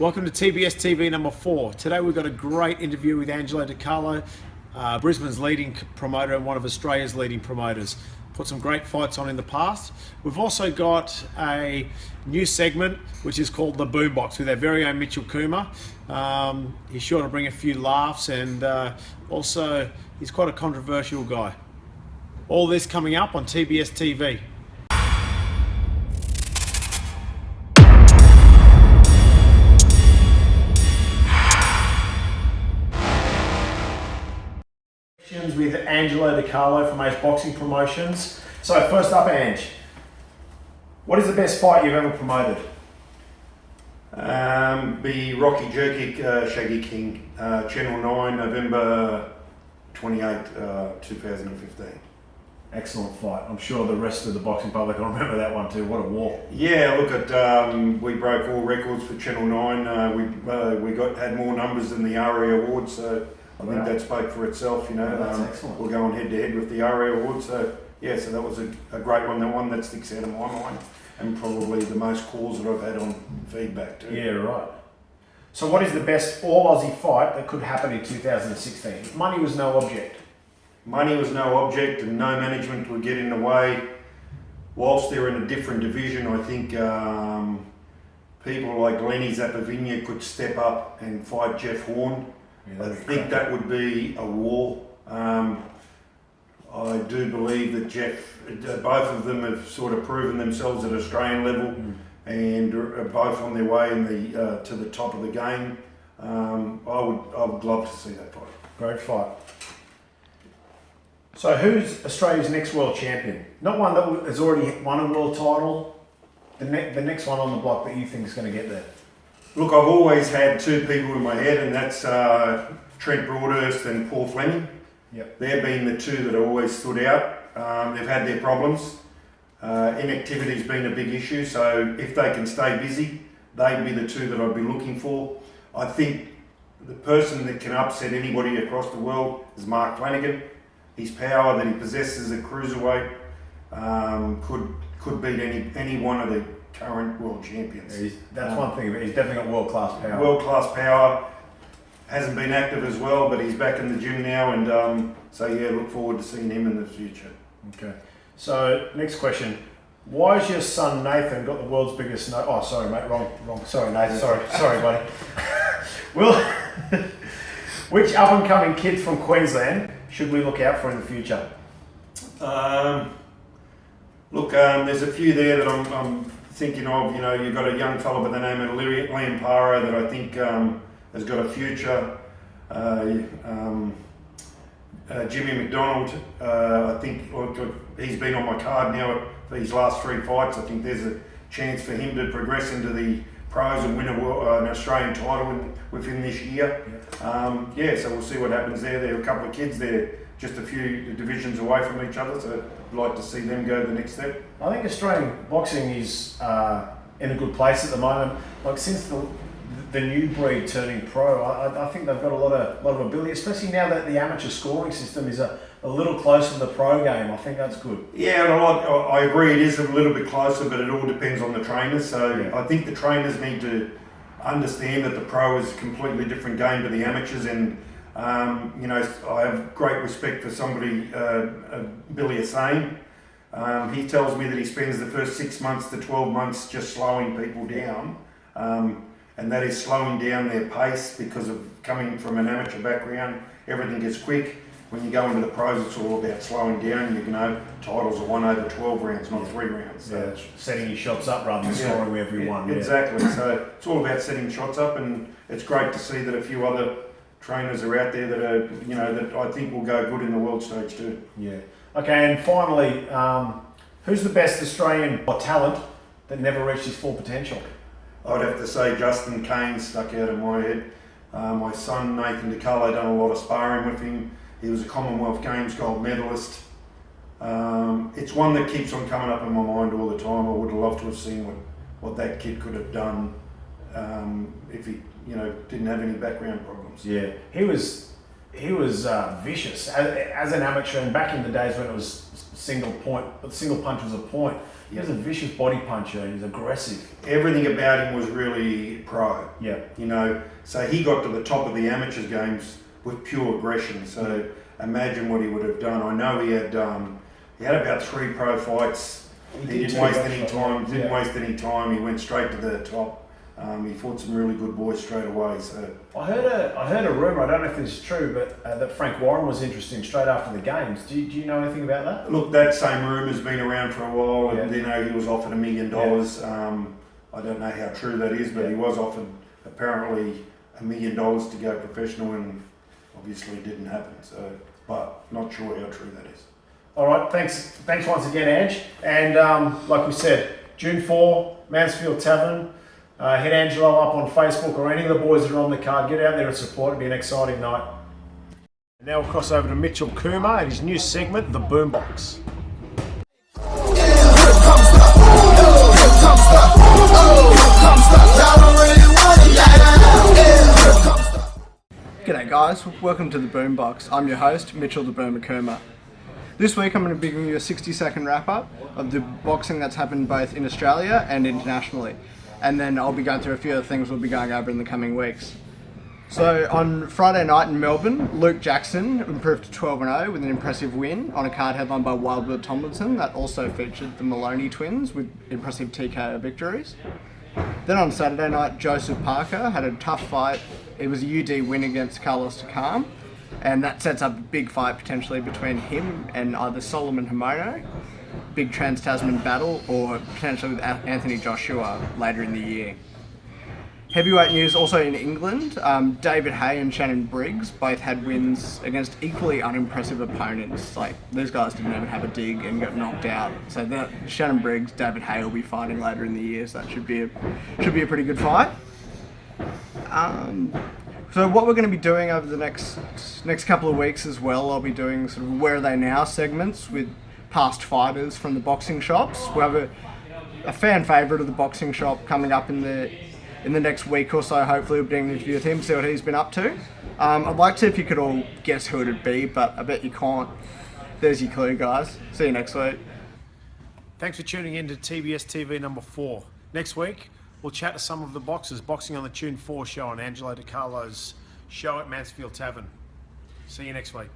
Welcome to TBS TV number 4. Today we've got a great interview with Angelo Di Carlo, Brisbane's leading promoter and one of Australia's leading promoters. Put some great fights on in the past. We've also got a new segment which is called the Boombox with our very own Mitchell Kuma. He's sure to bring a few laughs, and also he's quite a controversial guy. All this coming up on TBS TV. With Angelo Di Carlo from Ace Boxing Promotions. So first up, Ange, what is the best fight you've ever promoted? The Rocky Jerky Shaggy King, Channel 9, November 28, 2015. Excellent fight. I'm sure the rest of the boxing public will remember that one too. What a war. Yeah, look at we broke all records for Channel 9. We had more numbers than the ARIA Awards, so I think that spoke for itself, you know. Yeah, that's excellent. We're going head to head with the ARIA Awards, so yeah, so that was a great one. The one that sticks out of my mind, and probably the most calls that I've had on feedback too. Yeah, right. So what is the best all-Aussie fight that could happen in 2016? If money was no object. Money was no object and no management would get in the way. Whilst they're in a different division, I think people like Lenny Zapavinia could step up and fight Jeff Horn. Yeah, I think that would be a war. I do believe that both of them have sort of proven themselves at Australian level and are both on their way in to the top of the game. I would love to see that fight. Great fight. So who's Australia's next world champion? Not one that has already won a world title. The next one on the block that you think is going to get there. Look, I've always had two people in my head, and that's Trent Broadhurst and Paul Fleming. Yep. They've been the two that have always stood out. They've had their problems. Inactivity's been a big issue, so if they can stay busy, they'd be the two that I'd be looking for. I think the person that can upset anybody across the world is Mark Flanagan. His power that he possesses at cruiserweight could beat any one of the current world champions. Yeah, that's one thing, but he's definitely got world-class power. World-class power. Hasn't been active as well, but he's back in the gym now, and so yeah, look forward to seeing him in the future. Okay. So next question: why has your son Nathan got the world's biggest nose? Oh, sorry, mate. Wrong. Sorry, Nathan. Sorry, buddy. Which up-and-coming kids from Queensland should we look out for in the future? There's a few there that I'm thinking of. You know, you've got a young fellow by the name of Liam Paro that I think has got a future. Jimmy McDonald, I think he's been on my card now for his last 3 fights. I think there's a chance for him to progress into the pros and win an Australian title within this year. Yeah, so we'll see what happens there. There are a couple of kids there, just a few divisions away from each other, so I'd like to see them go the next step. I think Australian boxing is in a good place at the moment. Like since the new breed turning pro, I think they've got a lot of ability, especially now that the amateur scoring system is a little closer to the pro game. I think that's good. Yeah, and I agree it is a little bit closer, but it all depends on the trainers. So yeah. I think the trainers need to understand that the pro is a completely different game to the amateurs, and you know, I have great respect for somebody, Billy Hussain. He tells me that he spends the first 6 months to 12 months just slowing people down. And that is slowing down their pace because of coming from an amateur background. Everything is quick. When you go into the pros, it's all about slowing down. You know, titles are won over 12 rounds, not 3 rounds. So. Yeah, setting your shots up rather than scoring every one. Yeah. Exactly. So it's all about setting shots up, and it's great to see that a few other trainers are out there that are, you know, that I think will go good in the world stage too. Yeah. Okay, and finally, who's the best Australian talent that never reached his full potential? I'd have to say Justin Kane stuck out of my head. My son Nathan Di Carlo done a lot of sparring with him. He was a Commonwealth Games gold medalist. It's one that keeps on coming up in my mind all the time. I would have loved to have seen what that kid could have done if he, you know, didn't have any background problems. Yeah, he was he was vicious as an amateur, and back in the days when it was single punch was a point. He was a vicious body puncher. He was aggressive. Everything about him was really pro. Yeah. You know, so he got to the top of the amateurs games with pure aggression. So imagine what he would have done. I know he had about 3 pro fights. He didn't waste any time. Didn't waste any time. He went straight to the top. He fought some really good boys straight away. So I heard a rumor. I don't know if this is true, but that Frank Warren was interested in straight after the games. Do you know anything about that? Look, that same rumor's been around for a while, and you know he was offered $1 million. I don't know how true that is, but he was offered apparently $1 million to go professional, and obviously it didn't happen. So, but not sure how true that is. All right, thanks once again, Ange. And like we said, June 4, Mansfield Tavern. Hit Angelo up on Facebook or any of the boys that are on the card. Get out there and support. It'll be an exciting night. And now we'll cross over to Mitchell Kumar and his new segment, the Boombox. G'day guys, welcome to the Boombox. I'm your host, Mitchell the Boomer Kumar. This week I'm going to be giving you a 60-second wrap-up of the boxing that's happened both in Australia and internationally. And then I'll be going through a few other things we'll be going over in the coming weeks. So on Friday night in Melbourne, Luke Jackson improved to 12-0 with an impressive win on a card headlined by Wild Bill Tomlinson that also featured the Maloney twins with impressive TKO victories. Then on Saturday night, Joseph Parker had a tough fight. It was a UD win against Carlos Takam, and that sets up a big fight potentially between him and either Solomon Himono, big trans-Tasman battle, or potentially with Anthony Joshua later in the year. Heavyweight news also in England, David Haye and Shannon Briggs both had wins against equally unimpressive opponents. Like, these guys didn't even have a dig and got knocked out. So that Shannon Briggs, David Haye will be fighting later in the year, so that should be a pretty good fight. So what we're going to be doing over the next couple of weeks as well, I'll be doing sort of Where Are They Now segments with past fighters from the boxing shops. We'll have a fan favourite of the boxing shop coming up in the next week or so. Hopefully we'll be doing an interview with him, see what he's been up to. I'd like to if you could all guess who it'd be, but I bet you can't. There's your clue, guys. See you next week. Thanks for tuning in to TBS TV number 4. Next week, we'll chat to some of the boxers boxing on the June 4 show on Angelo Di Carlo's show at Mansfield Tavern. See you next week.